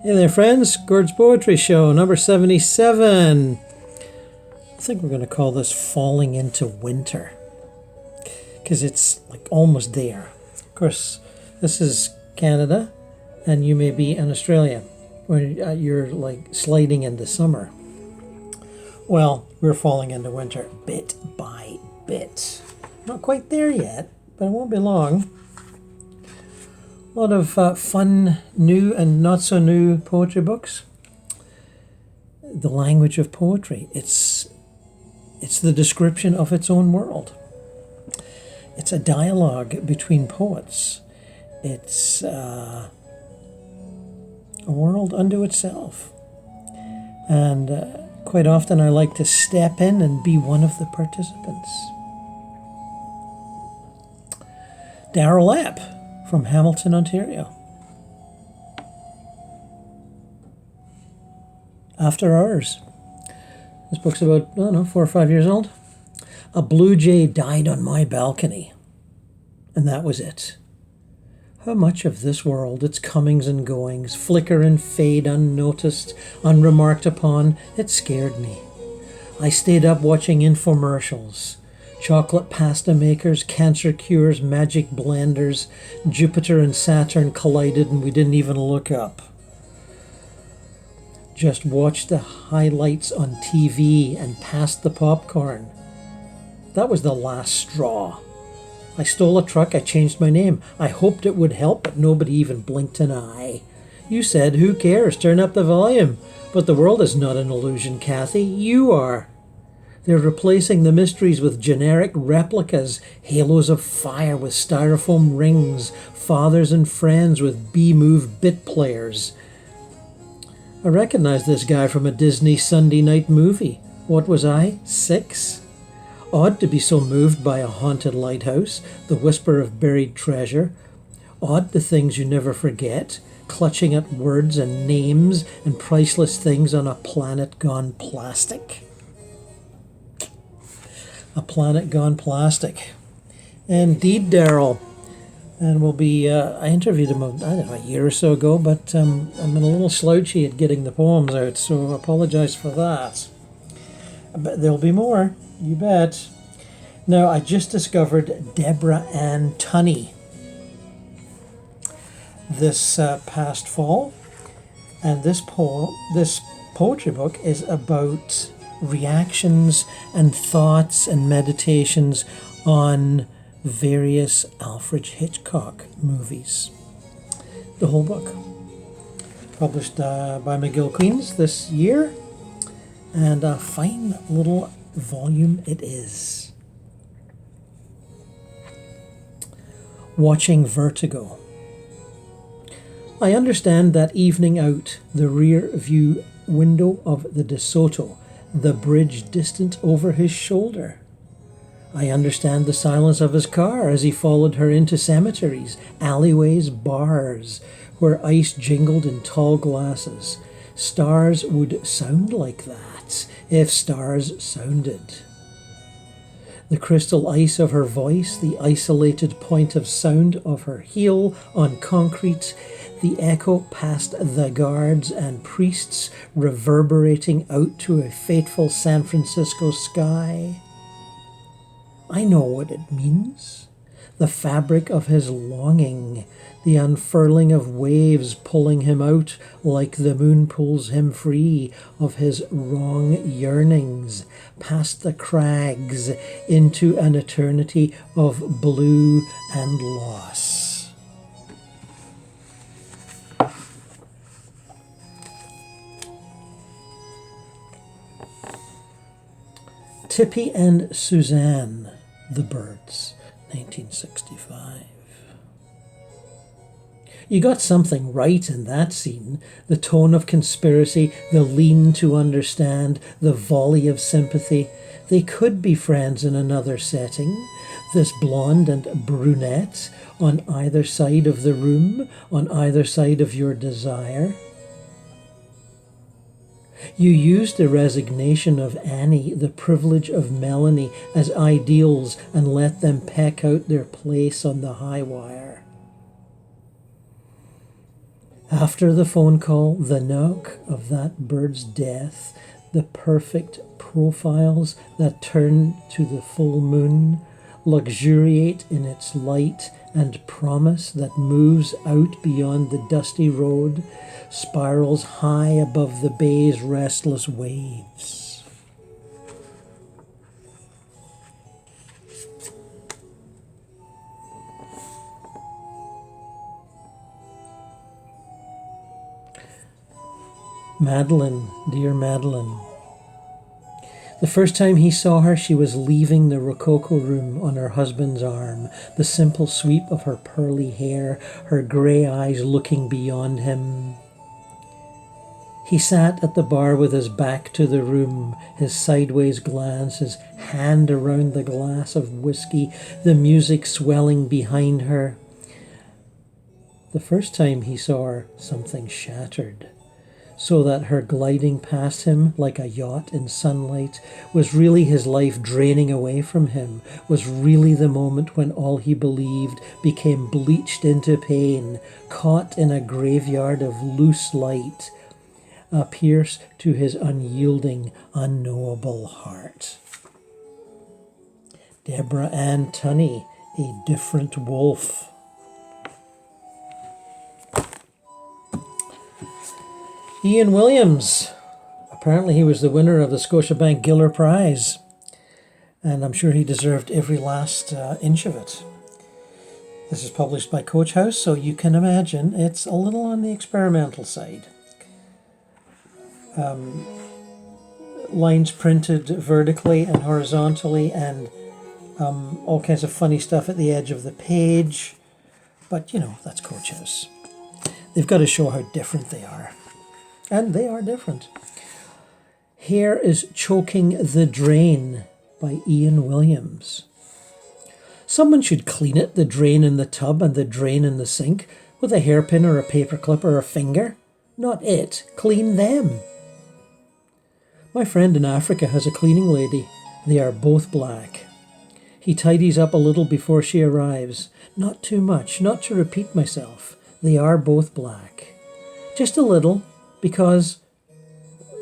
Hey there, friends. Gord's Poetry Show, number 77. I think we're going to call this Falling into Winter, because it's like almost there. Of course, this is Canada, and you may be in Australia, where you're like sliding into summer. Well, we're falling into winter bit by bit. Not quite there yet, but it won't be long. A lot of fun, new and not so new poetry books. The language of poetry. It's the description of its own world. It's a dialogue between poets. It's a world unto itself. And quite often I like to step in and be one of the participants. Darrell from Hamilton, Ontario. After Hours. This book's about, 4 or 5 years old. A blue jay died on my balcony, and that was it. How much of this world, its comings and goings, flicker and fade unnoticed, unremarked upon, it scared me. I stayed up watching infomercials. Chocolate pasta makers, cancer cures, magic blenders. Jupiter and Saturn collided and we didn't even look up. Just watched the highlights on TV and passed the popcorn. That was the last straw. I stole a truck, I changed my name. I hoped it would help, but nobody even blinked an eye. You said, who cares, turn up the volume. But the world is not an illusion, Kathy, you are. They're replacing the mysteries with generic replicas, halos of fire with styrofoam rings, fathers and friends with B-move bit players. I recognize this guy from a Disney Sunday night movie. What was I, 6? Odd to be so moved by a haunted lighthouse, the whisper of buried treasure. Odd the things you never forget, clutching at words and names and priceless things on a planet gone plastic. A planet gone plastic. Indeed, Darrell. And we'll be, I interviewed him, a year or so ago, but I'm a little slouchy at getting the poems out, so I apologize for that. But there'll be more, you bet. Now, I just discovered Deborah-Anne Tunney this past fall, and this poetry book is about reactions and thoughts and meditations on various Alfred Hitchcock movies. The whole book. Published by McGill Queens this year, and a fine little volume it is. Watching Vertigo. I understand that evening out the rear view window of the De Soto, the bridge distant over his shoulder. I understand the silence of his car as he followed her into cemeteries, alleyways, bars, where ice jingled in tall glasses. Stars would sound like that, if stars sounded. The crystal ice of her voice, the isolated point of sound of her heel on concrete, the echo past the guards and priests reverberating out to a fateful San Francisco sky. I know what it means. The fabric of his longing, the unfurling of waves pulling him out like the moon pulls him free of his wrong yearnings, past the crags into an eternity of blue and loss. Tippy and Suzanne, The Birds, 1965. You got something right in that scene. The tone of conspiracy, the lean to understand, the volley of sympathy. They could be friends in another setting. This blonde and brunette on either side of the room, on either side of your desire. You used the resignation of Annie, the privilege of Melanie as ideals and let them peck out their place on the high wire. After the phone call, the knock of that bird's death, the perfect profiles that turn to the full moon, luxuriate in its light and promise that moves out beyond the dusty road, spirals high above the bay's restless waves. Madeline, dear Madeline. The first time he saw her, she was leaving the rococo room on her husband's arm, the simple sweep of her pearly hair, her grey eyes looking beyond him. He sat at the bar with his back to the room, his sideways glance, his hand around the glass of whiskey, the music swelling behind her. The first time he saw her, something shattered, so that her gliding past him like a yacht in sunlight was really his life draining away from him, was really the moment when all he believed became bleached into pain, caught in a graveyard of loose light, a pierce to his unyielding, unknowable heart. Deborah-Anne Tunney, a different wolf. Ian Williams. Apparently he was the winner of the Scotiabank Giller Prize, and I'm sure he deserved every last inch of it. This is published by Coach House, so you can imagine it's a little on the experimental side. Lines printed vertically and horizontally, and all kinds of funny stuff at the edge of the page. But, you know, that's Coach House. They've got to show how different they are. And they are different. Hair is Choking the Drain by Ian Williams. Someone should clean it, the drain in the tub and the drain in the sink, with a hairpin or a paperclip or a finger. Not it. Clean them. My friend in Africa has a cleaning lady. They are both black. He tidies up a little before she arrives. Not too much, not to repeat myself. They are both black. Just a little. Because,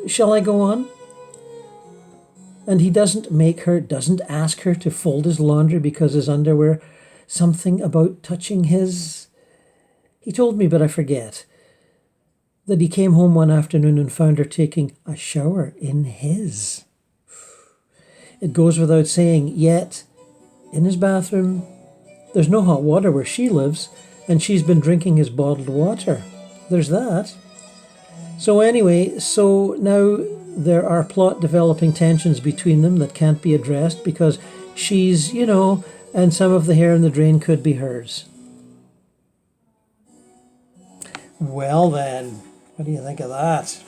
shall I go on? And he doesn't ask her to fold his laundry because his underwear, something about touching his. He told me, but I forget, that he came home one afternoon and found her taking a shower in his. It goes without saying, yet, in his bathroom, there's no hot water where she lives, and she's been drinking his bottled water. There's that. So anyway, so now there are plot developing tensions between them that can't be addressed because she's, you know, and some of the hair in the drain could be hers. Well then, what do you think of that?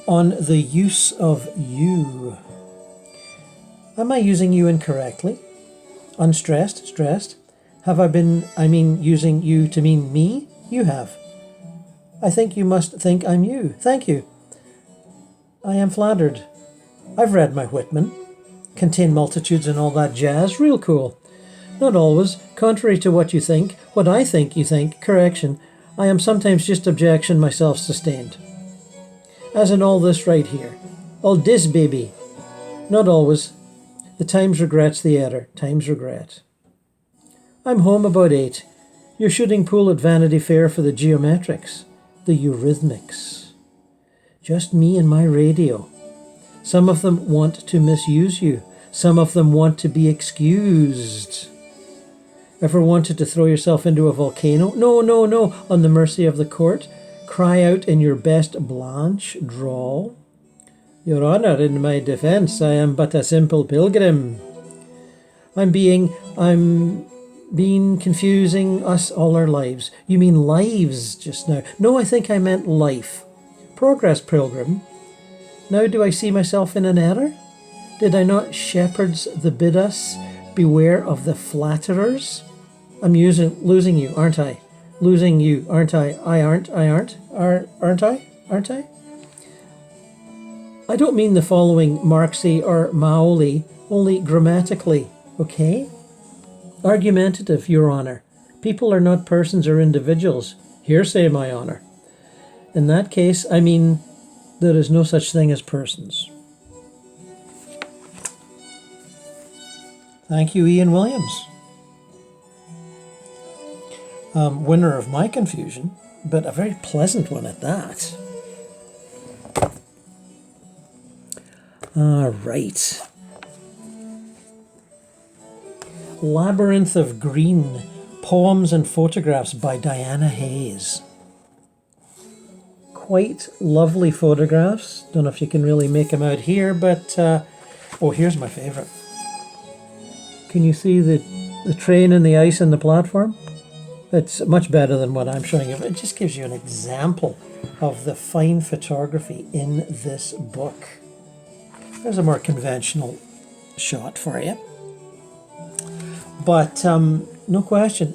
On the use of you. Am I using you incorrectly? Unstressed, stressed? Have I been, using you to mean me? You have. I think you must think I'm you. Thank you. I am flattered. I've read my Whitman. Contain multitudes and all that jazz. Real cool. Not always. Contrary to what you think. What I think you think. Correction. I am sometimes just objection myself sustained. As in all this right here. All this baby. Not always. The Times regrets the error. Times regret. I'm home about 8. You're shooting pool at Vanity Fair for the geometrics, the eurythmics. Just me and my radio. Some of them want to misuse you. Some of them want to be excused. Ever wanted to throw yourself into a volcano? No, no, no, on the mercy of the court. Cry out in your best Blanche drawl. Your Honour, in my defence, I am but a simple pilgrim. I'm been confusing us all our lives. You mean lives just now? No, I think I meant life. Progress, pilgrim. Now do I see myself in an error? Did I not shepherds the bid us beware of the flatterers? I'm losing you, aren't I? Losing you, aren't I? Aren't I? I don't mean the following Marxy or Maoli, only grammatically, okay? Argumentative, Your Honour. People are not persons or individuals. Hearsay, my honor. In that case, I mean, there is no such thing as persons. Thank you, Ian Williams. Winner of my confusion, but a very pleasant one at that. All right. Labyrinth of Green, Poems and Photographs by Diana Hayes. Quite lovely photographs. Don't know if you can really make them out here, but oh, here's my favorite. Can you see the train and the ice and the platform? It's much better than what I'm showing you. It just gives you an example of the fine photography in this book. There's a more conventional shot for you. But no question,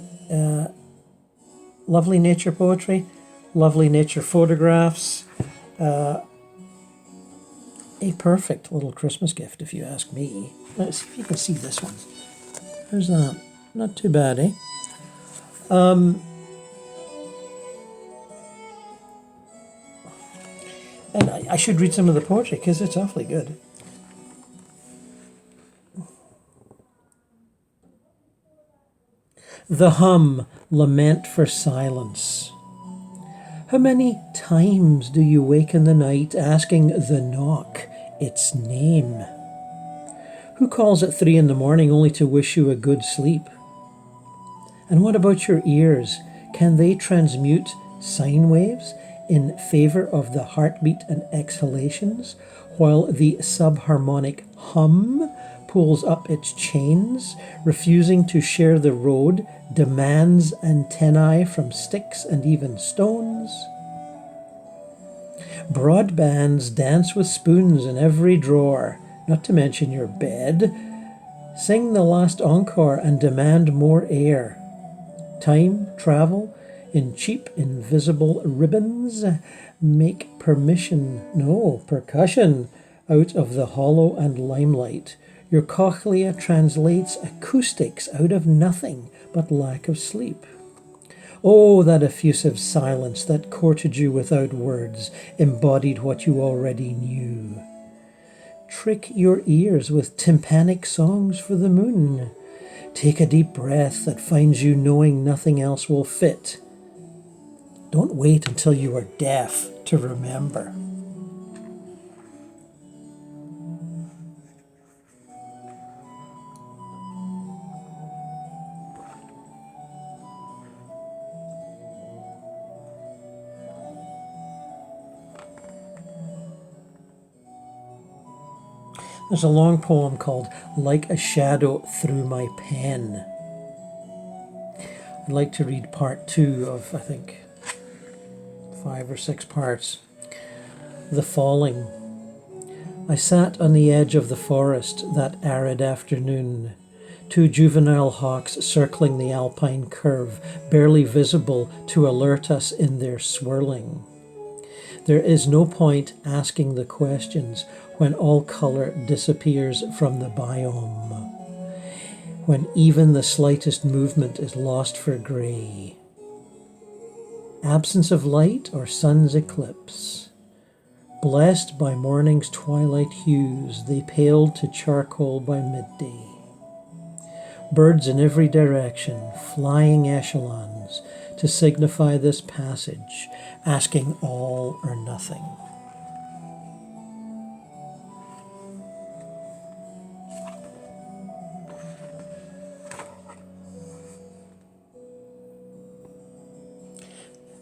lovely nature poetry, lovely nature photographs, a perfect little Christmas gift if you ask me. Let's see if you can see this one. There's that. Not too bad, eh? And I should read some of the poetry because it's awfully good. The Hum, Lament for Silence. How many times do you wake in the night asking the knock its name? Who calls at 3 a.m. only to wish you a good sleep? And what about your ears? Can they transmute sine waves in favor of the heartbeat and exhalations, while the subharmonic hum pulls up its chains, refusing to share the road, demands antennae from sticks and even stones? Broadbands dance with spoons in every drawer, not to mention your bed. Sing the last encore and demand more air. Time, travel, in cheap, invisible ribbons, make percussion out of the hollow and limelight. Your cochlea translates acoustics out of nothing but lack of sleep. Oh, that effusive silence that courted you without words, embodied what you already knew. Trick your ears with tympanic songs for the moon. Take a deep breath that finds you knowing nothing else will fit. Don't wait until you are deaf to remember. There's a long poem called Like a Shadow Through My Pen. I'd like to read part 2 of, I think, 5 or 6 parts. The Falling. I sat on the edge of the forest that arid afternoon. 2 juvenile hawks circling the alpine curve, barely visible to alert us in their swirling. There is no point asking the questions when all color disappears from the biome, when even the slightest movement is lost for gray. Absence of light or sun's eclipse. Blessed by morning's twilight hues, they paled to charcoal by midday. Birds in every direction, flying echelons, to signify this passage, asking all or nothing.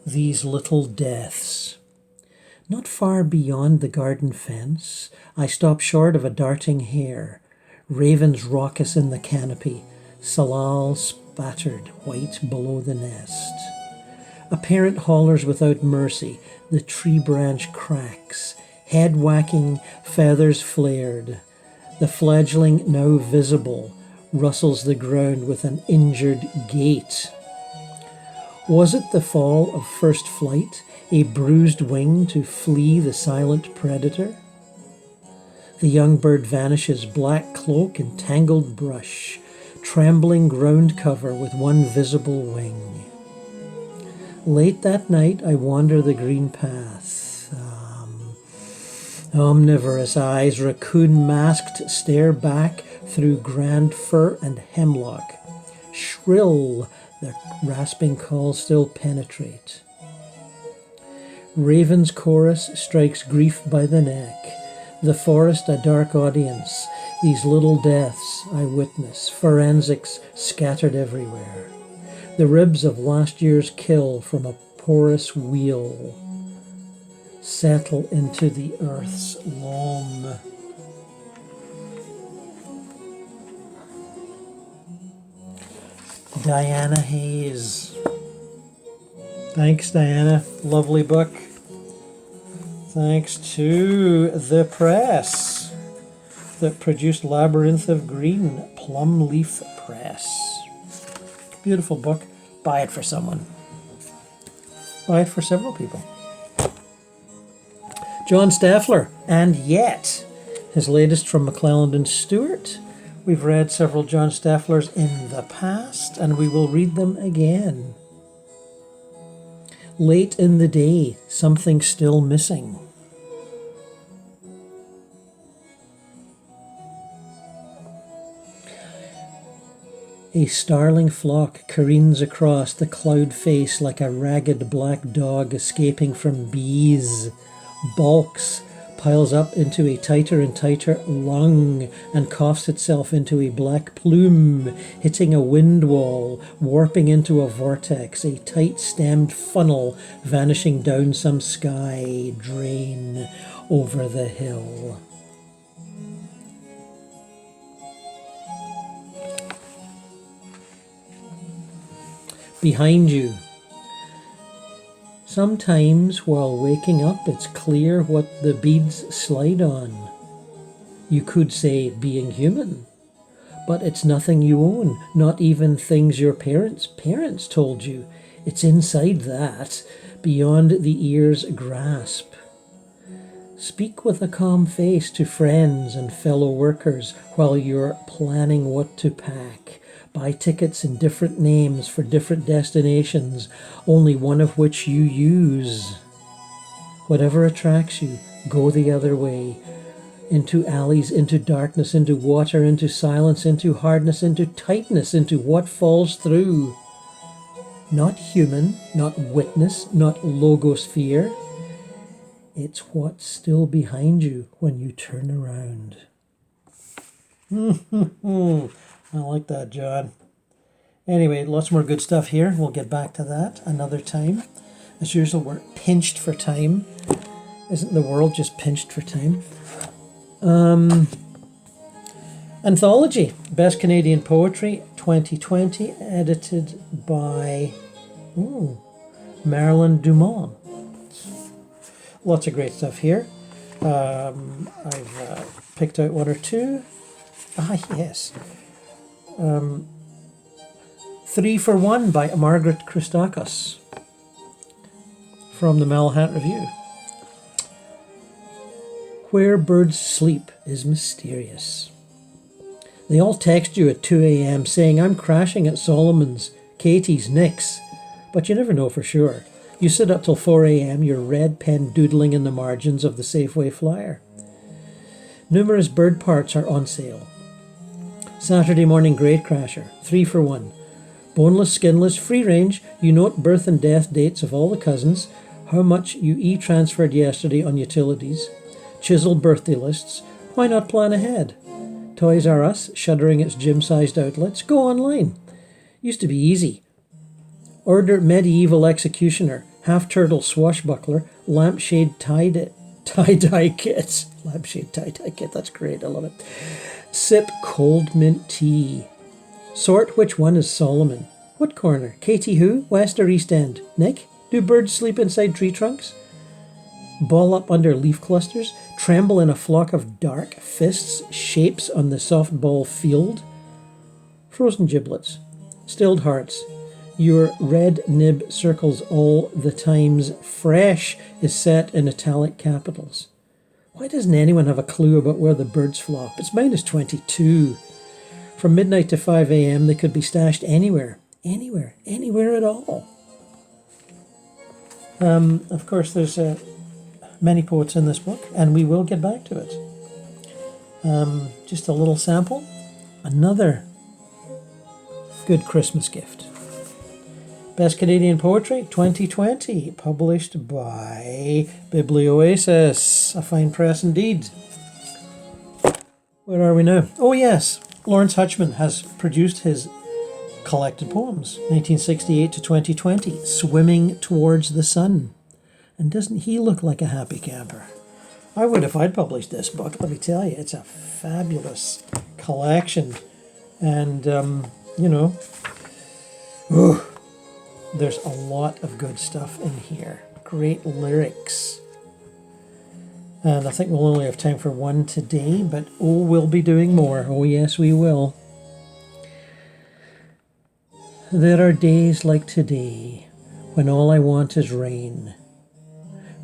These little deaths. Not far beyond the garden fence, I stop short of a darting hare. Ravens raucous in the canopy, salal spattered white below the nest. A parent hollers without mercy, the tree branch cracks, head whacking, feathers flared. The fledgling, now visible, rustles the ground with an injured gait. Was it the fall of first flight, a bruised wing to flee the silent predator? The young bird vanishes, black cloak and tangled brush, trembling ground cover with one visible wing. Late that night I wander the green path. Omnivorous eyes, raccoon-masked, stare back through grand fir and hemlock. Shrill, the rasping calls still penetrate. Raven's chorus strikes grief by the neck. The forest a dark audience. These little deaths I witness, forensics scattered everywhere. The ribs of last year's kill from a porous wheel settle into the earth's loam. Diana Hayes. Thanks, Diana. Lovely book. Thanks to the press that produced Labyrinth of Green, Plum Leaf Press. Beautiful book. Buy it for someone. Buy it for several people. John Steffler, And Yet, his latest from McClelland and Stewart. We've read several John Stefflers in the past, and we will read them again. Late in the day, Something Still Missing. A starling flock careens across the cloud face like a ragged black dog escaping from bees. Balks, piles up into a tighter and tighter lung and coughs itself into a black plume, hitting a wind wall, warping into a vortex, a tight-stemmed funnel vanishing down some sky drain over the hill. Behind you. Sometimes while waking up it's clear what the beads slide on. You could say being human, but it's nothing you own, not even things your parents told you. It's inside that, beyond the ear's grasp. Speak with a calm face to friends and fellow workers while you're planning what to pack. Buy tickets in different names for different destinations, only one of which you use. Whatever attracts you, go the other way. Into alleys, into darkness, into water, into silence, into hardness, into tightness, into what falls through. Not human, not witness, not logosphere. It's what's still behind you when you turn around. I like that, John. Anyway, lots more good stuff here. We'll get back to that another time. As usual, we're pinched for time. Isn't the world just pinched for time? Anthology, Best Canadian Poetry 2020, edited by Marilyn Dumont. Lots of great stuff here. I've picked out one or two. Yes. 3 for 1 by Margaret Christakos from the Malahat Review. Where birds sleep is mysterious. They all text you at 2 a.m. saying, I'm crashing at Solomon's, Katie's, Nick's. But you never know for sure. You sit up till 4 a.m., your red pen doodling in the margins of the Safeway flyer. Numerous bird parts are on sale. Saturday morning grey crasher, 3 for 1. Boneless, skinless, free range, you note birth and death dates of all the cousins, how much you e-transferred yesterday on utilities, chiseled birthday lists, why not plan ahead? Toys R Us, shuttering its gym-sized outlets, go online. Used to be easy. Order medieval executioner, half-turtle swashbuckler, lampshade tie-dye kit. Lampshade tie-dye kit, that's great, I love it. Sip cold mint tea. Sort which one is Solomon. What corner? Katie who? West or East End? Nick? Do birds sleep inside tree trunks? Ball up under leaf clusters? Tremble in a flock of dark fists, shapes on the softball field? Frozen giblets. Stilled hearts. Your red nib circles all the times. Fresh is set in italic capitals. Why doesn't anyone have a clue about where the birds flop? It's -22. From midnight to 5 a.m., they could be stashed anywhere, anywhere at all. Of course, there's many poets in this book, and we will get back to it. Just a little sample. Another good Christmas gift. Best Canadian Poetry 2020, published by Biblioasis, a fine press indeed. Where are we now? Oh yes, Laurence Hutchman has produced his collected poems, 1968 to 2020, Swimming Towards the Sun. And doesn't he look like a happy camper? I would if I'd published this book, let me tell you. It's a fabulous collection. And, there's a lot of good stuff in here. Great lyrics. And I think we'll only have time for one today, but we'll be doing more. Oh, yes, we will. There are days like today when all I want is rain.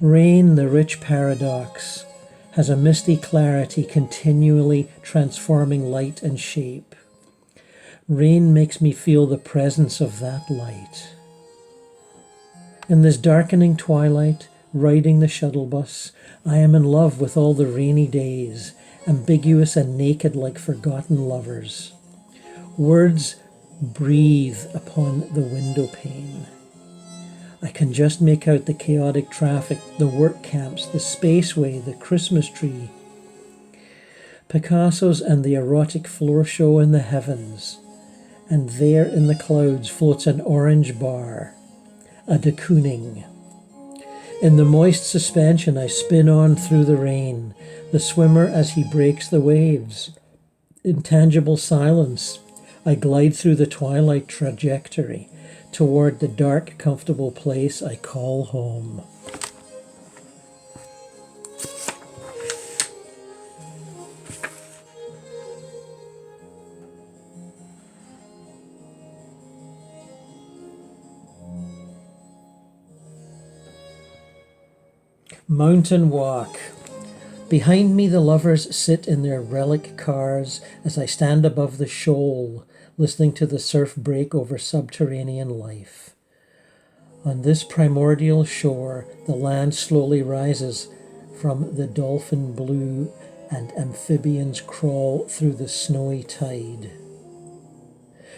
Rain, the rich paradox, has a misty clarity continually transforming light and shape. Rain makes me feel the presence of that light. In this darkening twilight, riding the shuttle bus, I am in love with all the rainy days, ambiguous and naked like forgotten lovers. Words breathe upon the window pane. I can just make out the chaotic traffic, the work camps, the spaceway, the Christmas tree. Picasso's and the erotic floor show in the heavens. And there in the clouds floats an orange bar, a de Kooning. In the moist suspension I spin on through the rain, the swimmer as he breaks the waves. In tangible silence, I glide through the twilight trajectory toward the dark, comfortable place I call home. Mountain Walk. Behind me the lovers sit in their relic cars as I stand above the shoal, listening to the surf break over subterranean life. On this primordial shore, the land slowly rises from the dolphin blue and amphibians crawl through the snowy tide.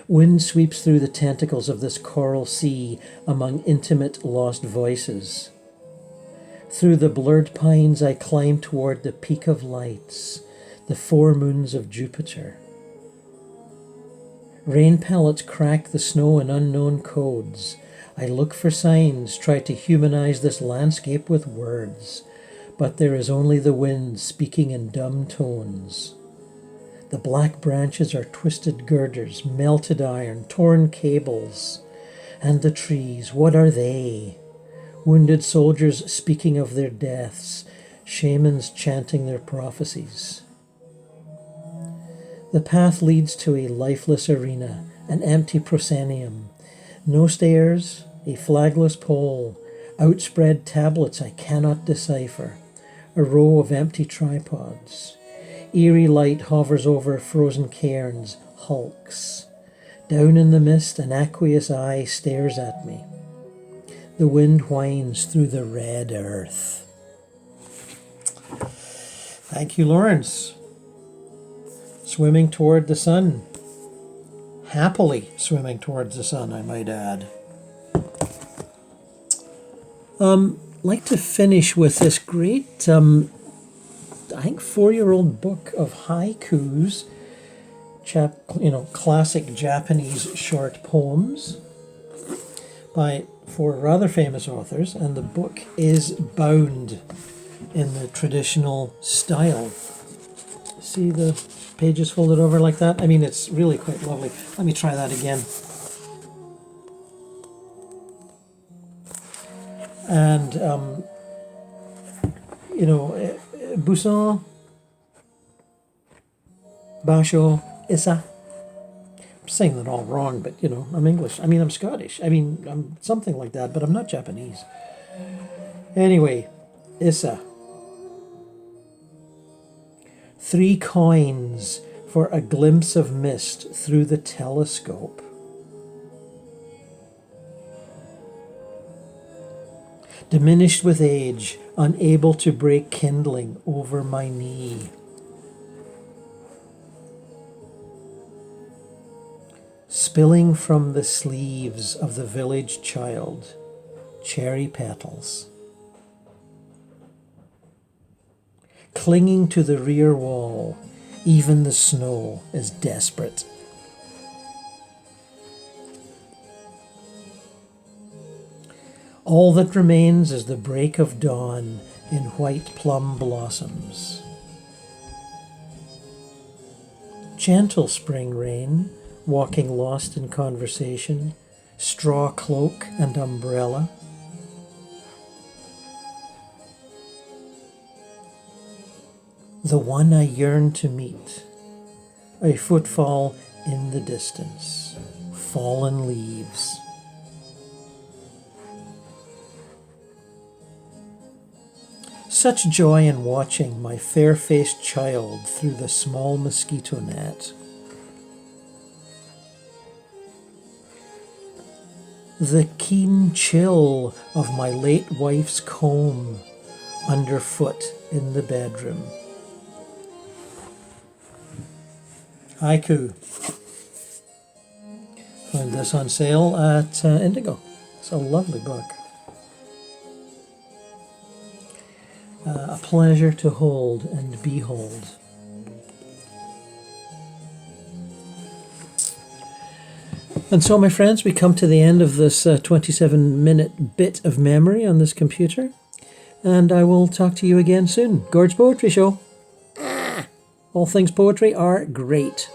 Wind sweeps through the tentacles of this coral sea among intimate lost voices. Through the blurred pines I climb toward the peak of lights, the 4 moons of Jupiter. Rain pellets crack the snow in unknown codes. I look for signs, try to humanize this landscape with words, but there is only the wind speaking in dumb tones. The black branches are twisted girders, melted iron, torn cables. And the trees, what are they? Wounded soldiers speaking of their deaths, shamans chanting their prophecies. The path leads to a lifeless arena, an empty proscenium. No stairs, a flagless pole, outspread tablets I cannot decipher, a row of empty tripods. Eerie light hovers over frozen cairns, hulks. Down in the mist, an aqueous eye stares at me. The wind whines through the red earth. Thank you, Laurence. Swimming toward the sun. Happily swimming towards the sun, I might add. I'd like to finish with this great, I think 4-year-old book of haikus, classic Japanese short poems by 4 rather famous authors, and the book is bound in the traditional style. See the pages folded over like that? I mean, it's really quite lovely. Let me try that again. And, Busan, Basho, Issa. I'm saying that all wrong, but, I'm English. I mean, I'm Scottish. I mean, I'm something like that, but I'm not Japanese. Anyway, Issa. 3 coins for a glimpse of mist through the telescope. Diminished with age, unable to break kindling over my knee. Spilling from the sleeves of the village child, cherry petals. Clinging to the rear wall, even the snow is desperate. All that remains is the break of dawn in white plum blossoms. Gentle spring rain, walking lost in conversation, straw cloak and umbrella. The one I yearn to meet, a footfall in the distance, fallen leaves. Such joy in watching my fair-faced child through the small mosquito net. The keen chill of my late wife's comb underfoot in the bedroom. Haiku. Found this on sale at Indigo. It's a lovely book. A pleasure to hold and behold. And so, my friends, we come to the end of this 27-minute bit of memory on this computer. And I will talk to you again soon. Gord's Poetry Show. All things poetry are great.